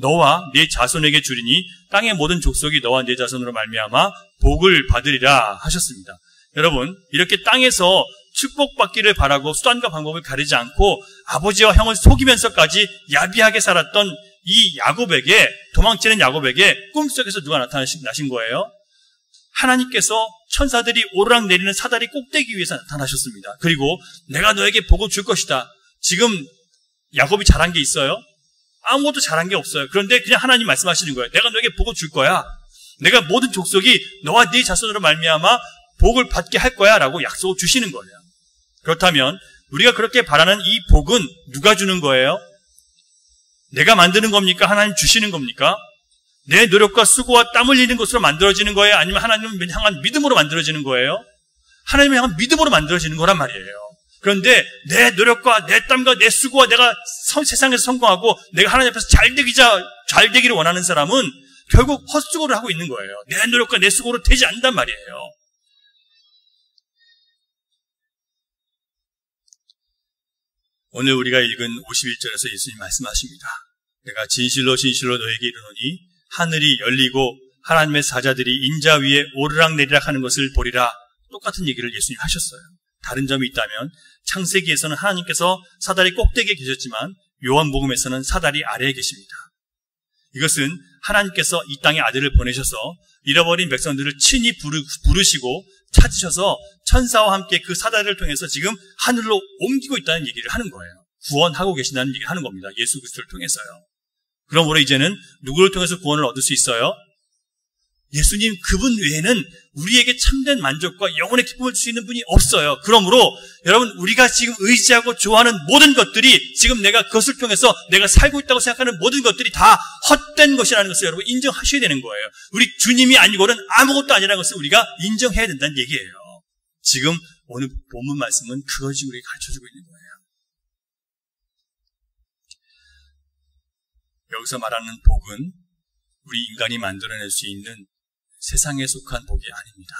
너와 네 자손에게 주리니 땅의 모든 족속이 너와 네 자손으로 말미암아 복을 받으리라 하셨습니다. 여러분, 이렇게 땅에서 축복받기를 바라고 수단과 방법을 가리지 않고 아버지와 형을 속이면서까지 야비하게 살았던 이 야곱에게, 도망치는 야곱에게 꿈속에서 누가 나신 거예요? 하나님께서 천사들이 오르락 내리는 사다리 꼭대기 위에서 나타나셨습니다. 그리고 내가 너에게 복을 줄 것이다. 지금 야곱이 잘한 게 있어요? 아무것도 잘한 게 없어요. 그런데 그냥 하나님 말씀하시는 거예요. 내가 너에게 복을 줄 거야. 내가 모든 족속이 너와 네 자손으로 말미암아 복을 받게 할 거야 라고 약속을 주시는 거예요. 그렇다면 우리가 그렇게 바라는 이 복은 누가 주는 거예요? 내가 만드는 겁니까? 하나님 주시는 겁니까? 내 노력과 수고와 땀 흘리는 것으로 만들어지는 거예요? 아니면 하나님을 향한 믿음으로 만들어지는 거예요? 하나님을 향한 믿음으로 만들어지는 거란 말이에요. 그런데 내 노력과 내 땀과 내 수고와 내가 세상에서 성공하고 내가 하나님 앞에서 잘 되기를 원하는 사람은 결국 헛수고를 하고 있는 거예요. 내 노력과 내 수고로 되지 않는단 말이에요. 오늘 우리가 읽은 51절에서 예수님 말씀하십니다. 내가 진실로 진실로 너에게 이르노니 하늘이 열리고 하나님의 사자들이 인자 위에 오르락 내리락 하는 것을 보리라. 똑같은 얘기를 예수님 하셨어요. 다른 점이 있다면 창세기에서는 하나님께서 사다리 꼭대기에 계셨지만 요한복음에서는 사다리 아래에 계십니다. 이것은 하나님께서 이 땅에 아들을 보내셔서 잃어버린 백성들을 친히 부르시고 찾으셔서 천사와 함께 그 사다리를 통해서 지금 하늘로 옮기고 있다는 얘기를 하는 거예요. 구원하고 계신다는 얘기를 하는 겁니다. 예수 그리스도를 통해서요. 그러므로 이제는 누구를 통해서 구원을 얻을 수 있어요? 예수님 그분 외에는 우리에게 참된 만족과 영혼의 기쁨을 줄 수 있는 분이 없어요. 그러므로 여러분, 우리가 지금 의지하고 좋아하는 모든 것들이, 지금 내가 그것을 통해서 내가 살고 있다고 생각하는 모든 것들이 다 헛된 것이라는 것을 여러분 인정하셔야 되는 거예요. 우리 주님이 아니고는 아무것도 아니라는 것을 우리가 인정해야 된다는 얘기예요. 지금 오늘 본문 말씀은 그걸 지금 우리에게 가르쳐주고 있는 거예요. 여기서 말하는 복은 우리 인간이 만들어낼 수 있는 세상에 속한 복이 아닙니다.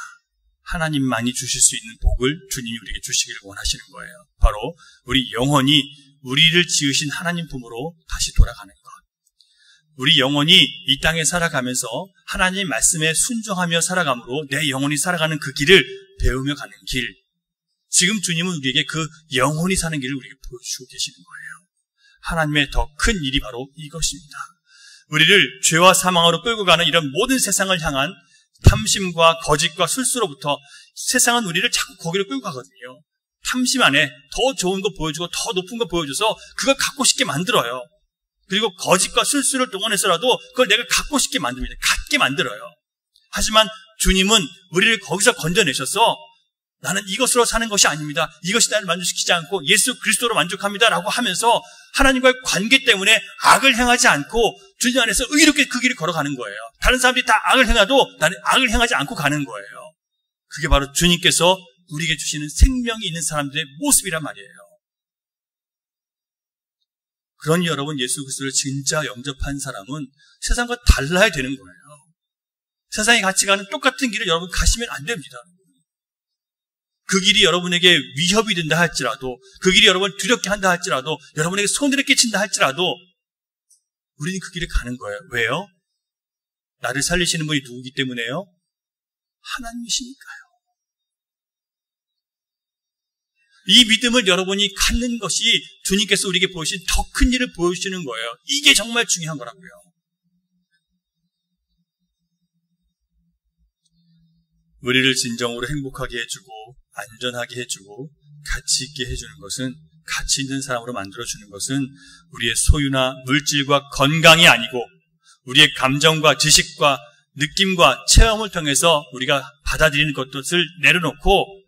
하나님만이 주실 수 있는 복을 주님이 우리에게 주시기를 원하시는 거예요. 바로 우리 영혼이 우리를 지으신 하나님 품으로 다시 돌아가는 것. 우리 영혼이 이 땅에 살아가면서 하나님 말씀에 순종하며 살아감으로 내 영혼이 살아가는 그 길을 배우며 가는 길. 지금 주님은 우리에게 그 영혼이 사는 길을 우리에게 보여주고 계시는 거예요. 하나님의 더 큰 일이 바로 이것입니다. 우리를 죄와 사망으로 끌고 가는 이런 모든 세상을 향한 탐심과 거짓과 술수로부터 세상은 우리를 자꾸 거기로 끌고 가거든요. 탐심 안에 더 좋은 거 보여주고 더 높은 거 보여줘서 그걸 갖고 싶게 만들어요. 그리고 거짓과 술수를 동원해서라도 그걸 내가 갖고 싶게 만듭니다. 갖게 만들어요. 하지만 주님은 우리를 거기서 건져내셔서 나는 이것으로 사는 것이 아닙니다. 이것이 나를 만족시키지 않고 예수 그리스도로 만족합니다. 라고 하면서 하나님과의 관계 때문에 악을 행하지 않고 주님 안에서 의롭게 그 길을 걸어가는 거예요. 다른 사람들이 다 악을 행해도 나는 악을 행하지 않고 가는 거예요. 그게 바로 주님께서 우리에게 주시는 생명이 있는 사람들의 모습이란 말이에요. 그러니 여러분, 예수 그리스도를 진짜 영접한 사람은 세상과 달라야 되는 거예요. 세상의 가치관은 똑같은 길을 여러분 가시면 안 됩니다. 그 길이 여러분에게 위협이 된다 할지라도, 그 길이 여러분을 두렵게 한다 할지라도, 여러분에게 손해를 끼친다 할지라도 우리는 그 길을 가는 거예요. 왜요? 나를 살리시는 분이 누구기 때문에요? 하나님이시니까요. 이 믿음을 여러분이 갖는 것이 주님께서 우리에게 보여주신 더 큰 일을 보여주시는 거예요. 이게 정말 중요한 거라고요. 우리를 진정으로 행복하게 해주고 안전하게 해주고 가치 있게 해주는 것은, 가치 있는 사람으로 만들어주는 것은 우리의 소유나 물질과 건강이 아니고 우리의 감정과 지식과 느낌과 체험을 통해서 우리가 받아들이는 것을 내려놓고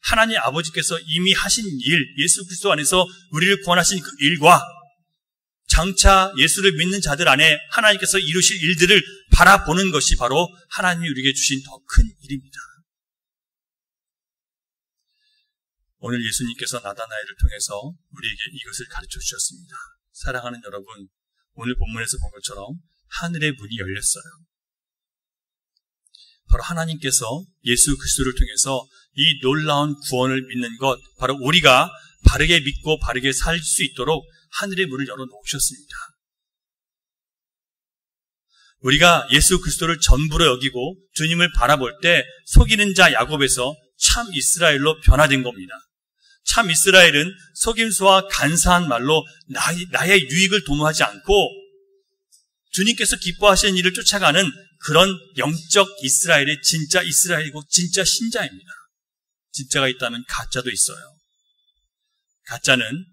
하나님 아버지께서 이미 하신 일, 예수 그리스도 안에서 우리를 구원하신 그 일과 장차 예수를 믿는 자들 안에 하나님께서 이루실 일들을 바라보는 것이 바로 하나님이 우리에게 주신 더 큰 일입니다. 오늘 예수님께서 나다나엘을 통해서 우리에게 이것을 가르쳐 주셨습니다. 사랑하는 여러분, 오늘 본문에서 본 것처럼 하늘의 문이 열렸어요. 바로 하나님께서 예수 그리스도를 통해서 이 놀라운 구원을 믿는 것, 바로 우리가 바르게 믿고 바르게 살 수 있도록 하늘의 문을 열어놓으셨습니다. 우리가 예수 그리스도를 전부로 여기고 주님을 바라볼 때 속이는 자 야곱에서 참 이스라엘로 변화된 겁니다. 참 이스라엘은 속임수와 간사한 말로 나의 유익을 도모하지 않고 주님께서 기뻐하시는 일을 쫓아가는 그런 영적 이스라엘의 진짜 이스라엘이고 진짜 신자입니다. 진짜가 있다면 가짜도 있어요. 가짜는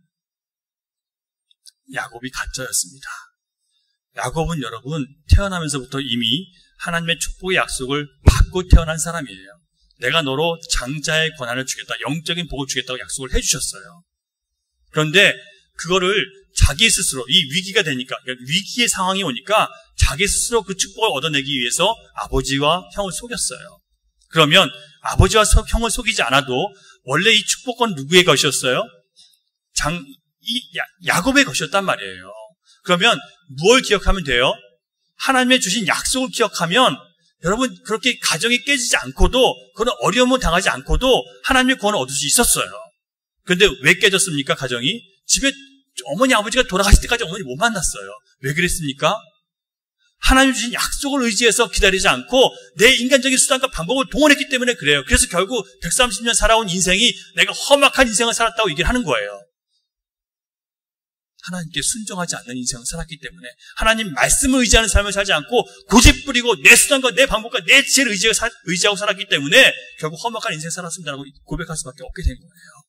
야곱이 가짜였습니다. 야곱은 여러분 태어나면서부터 이미 하나님의 축복의 약속을 받고 태어난 사람이에요. 내가 너로 장자의 권한을 주겠다, 영적인 복을 주겠다고 약속을 해주셨어요. 그런데 그거를 자기 스스로, 이 위기가 되니까, 그러니까 위기의 상황이 오니까 자기 스스로 그 축복을 얻어내기 위해서 아버지와 형을 속였어요. 그러면 아버지와 형을 속이지 않아도 원래 이 축복은 누구의 것이었어요? 야곱의 것이었단 말이에요. 그러면 무엇을 기억하면 돼요? 하나님의 주신 약속을 기억하면 여러분 그렇게 가정이 깨지지 않고도, 그런 어려움을 당하지 않고도 하나님의 구원을 얻을 수 있었어요. 그런데 왜 깨졌습니까? 가정이? 집에 어머니 아버지가 돌아가실 때까지 어머니 못 만났어요. 왜 그랬습니까? 하나님 주신 약속을 의지해서 기다리지 않고 내 인간적인 수단과 방법을 동원했기 때문에 그래요. 그래서 결국 130년 살아온 인생이 내가 험악한 인생을 살았다고 얘기를 하는 거예요. 하나님께 순종하지 않는 인생을 살았기 때문에, 하나님 말씀을 의지하는 삶을 살지 않고 고집 부리고 내 수단과 내 방법과 내 지혜를 의지하고 살았기 때문에 결국 험악한 인생을 살았습니다라고 고백할 수밖에 없게 된 거예요.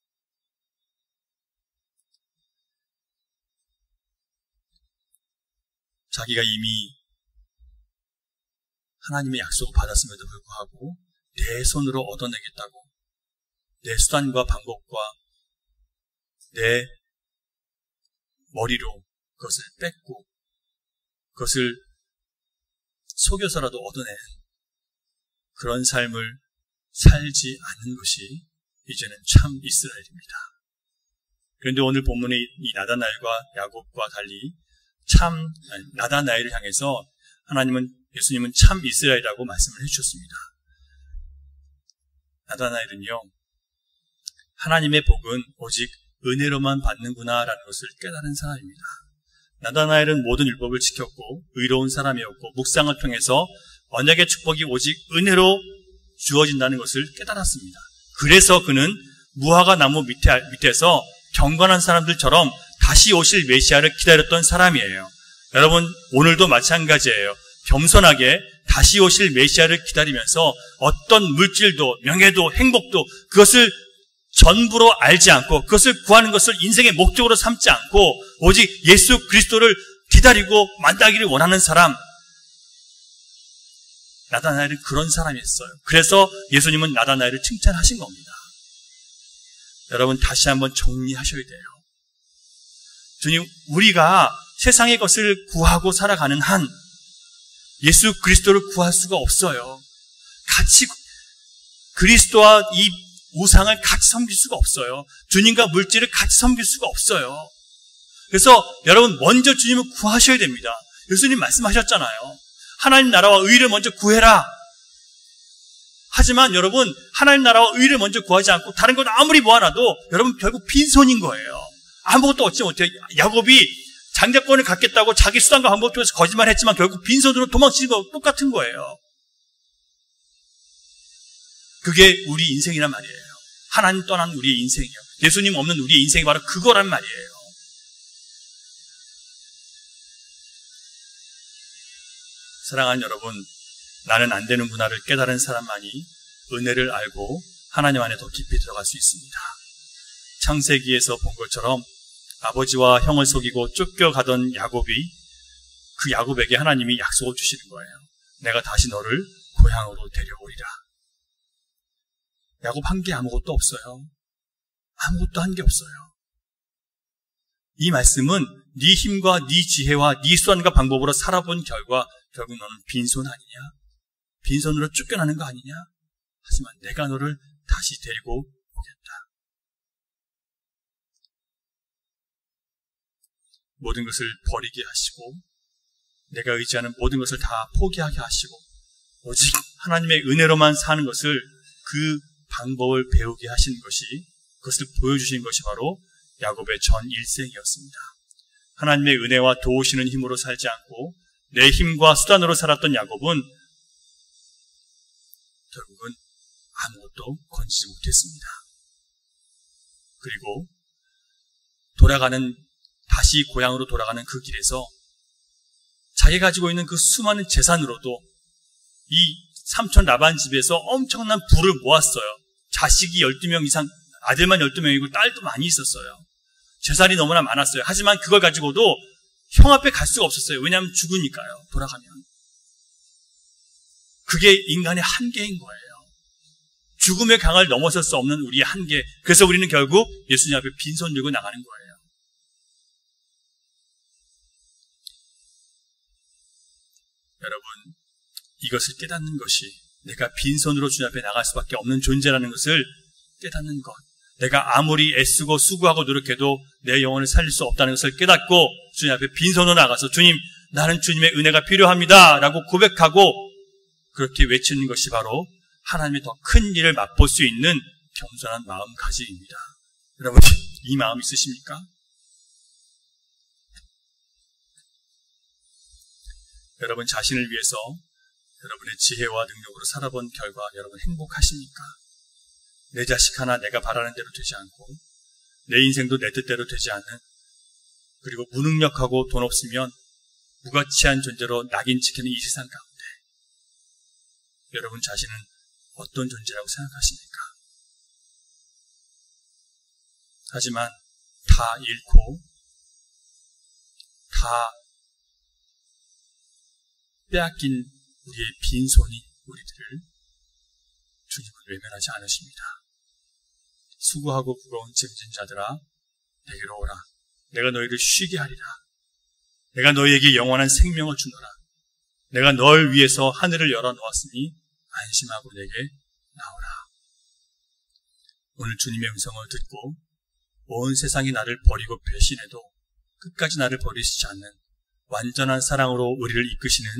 자기가 이미 하나님의 약속을 받았음에도 불구하고 내 손으로 얻어내겠다고 내 수단과 방법과 내 머리로 그것을 뺏고 그것을 속여서라도 얻어내는 그런 삶을 살지 않는 것이 이제는 참 이스라엘입니다. 그런데 오늘 본문의 이 나다나엘과 야곱과 달리 나다나엘을 향해서 예수님은 참 이스라엘이라고 말씀을 해주셨습니다. 나다나엘은요, 하나님의 복은 오직 은혜로만 받는구나라는 것을 깨달은 사람입니다. 나다나엘은 모든 율법을 지켰고 의로운 사람이었고 묵상을 통해서 언약의 축복이 오직 은혜로 주어진다는 것을 깨달았습니다. 그래서 그는 무화과 나무 밑에서 경건한 사람들처럼 다시 오실 메시아를 기다렸던 사람이에요. 여러분, 오늘도 마찬가지예요. 겸손하게 다시 오실 메시아를 기다리면서 어떤 물질도 명예도 행복도 그것을 전부로 알지 않고 그것을 구하는 것을 인생의 목적으로 삼지 않고 오직 예수 그리스도를 기다리고 만나기를 원하는 사람, 나다나엘은 그런 사람이었어요. 그래서 예수님은 나다나엘을 칭찬하신 겁니다. 여러분, 다시 한번 정리하셔야 돼요. 주님, 우리가 세상의 것을 구하고 살아가는 한 예수 그리스도를 구할 수가 없어요. 같이 그리스도와 이 우상을 같이 섬길 수가 없어요. 주님과 물질을 같이 섬길 수가 없어요. 그래서 여러분, 먼저 주님을 구하셔야 됩니다. 예수님 말씀하셨잖아요. 하나님 나라와 의를 먼저 구해라. 하지만 여러분, 하나님 나라와 의를 먼저 구하지 않고 다른 것 아무리 모아놔도 여러분 결국 빈손인 거예요. 아무것도 얻지 못해요. 야곱이 장자권을 갖겠다고 자기 수단과 방법 통해서 거짓말했지만 결국 빈손으로 도망치는 거 똑같은 거예요. 그게 우리 인생이란 말이에요. 하나님 떠난 우리의 인생이에요. 예수님 없는 우리의 인생이 바로 그거란 말이에요. 사랑하는 여러분, 나는 안 되는구나를 깨달은 사람만이 은혜를 알고 하나님 안에 더 깊이 들어갈 수 있습니다. 창세기에서 본 것처럼 아버지와 형을 속이고 쫓겨가던 야곱이, 그 야곱에게 하나님이 약속을 주시는 거예요. 내가 다시 너를 고향으로 데려오리라. 야곱 한 게 아무것도 없어요. 아무것도 한 게 없어요. 이 말씀은 네 힘과 네 지혜와 네 수단과 방법으로 살아본 결과 결국 너는 빈손 아니냐? 빈손으로 쫓겨나는 거 아니냐? 하지만 내가 너를 다시 데리고 오겠다. 모든 것을 버리게 하시고 내가 의지하는 모든 것을 다 포기하게 하시고 오직 하나님의 은혜로만 사는 것을, 그 방법을 배우게 하시는 것이, 그것을 보여주신 것이 바로 야곱의 전 일생이었습니다. 하나님의 은혜와 도우시는 힘으로 살지 않고 내 힘과 수단으로 살았던 야곱은 결국은 아무것도 건지지 못했습니다. 그리고 다시 고향으로 돌아가는 그 길에서 자기가 가지고 있는 그 수많은 재산으로도 이 삼촌 라반 집에서 엄청난 부를 모았어요. 자식이 12명 이상, 아들만 12명이고 딸도 많이 있었어요. 재산이 너무나 많았어요. 하지만 그걸 가지고도 형 앞에 갈 수가 없었어요. 왜냐하면 죽으니까요. 돌아가면. 그게 인간의 한계인 거예요. 죽음의 강을 넘어설 수 없는 우리의 한계. 그래서 우리는 결국 예수님 앞에 빈손 들고 나가는 거예요. 여러분, 이것을 깨닫는 것이, 내가 빈손으로 주님 앞에 나갈 수밖에 없는 존재라는 것을 깨닫는 것, 내가 아무리 애쓰고 수고하고 노력해도 내 영혼을 살릴 수 없다는 것을 깨닫고 주님 앞에 빈손으로 나가서 주님, 나는 주님의 은혜가 필요합니다 라고 고백하고 그렇게 외치는 것이 바로 하나님의 더 큰 일을 맛볼 수 있는 겸손한 마음가짐입니다. 여러분, 이 마음 있으십니까? 여러분 자신을 위해서 여러분의 지혜와 능력으로 살아본 결과 여러분 행복하십니까? 내 자식 하나 내가 바라는 대로 되지 않고 내 인생도 내 뜻대로 되지 않는, 그리고 무능력하고 돈 없으면 무가치한 존재로 낙인 찍히는 이 세상 가운데 여러분 자신은 어떤 존재라고 생각하십니까? 하지만 다 잃고 다 빼앗긴 우리의 빈손이 우리들을 주님을 외면하지 않으십니다. 수고하고 무거운 짐진 자들아 내게로 오라. 내가 너희를 쉬게 하리라. 내가 너희에게 영원한 생명을 주노라. 내가 널 위해서 하늘을 열어놓았으니 안심하고 내게 나오라. 오늘 주님의 음성을 듣고 온 세상이 나를 버리고 배신해도 끝까지 나를 버리시지 않는 완전한 사랑으로 우리를 이끄시는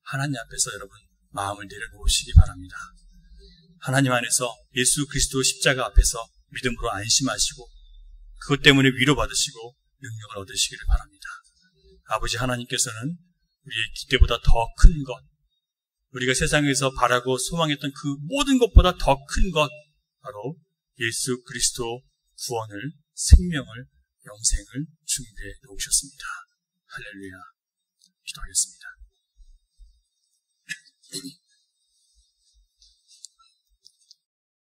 하나님 앞에서 여러분 마음을 내려놓으시기 바랍니다. 하나님 안에서 예수 그리스도 십자가 앞에서 믿음으로 안심하시고 그것 때문에 위로받으시고 능력을 얻으시기를 바랍니다. 아버지 하나님께서는 우리의 기대보다 더 큰 것, 우리가 세상에서 바라고 소망했던 그 모든 것보다 더 큰 것, 바로 예수 그리스도 구원을, 생명을, 영생을 준비해 놓으셨습니다. 할렐루야. 기도하겠습니다.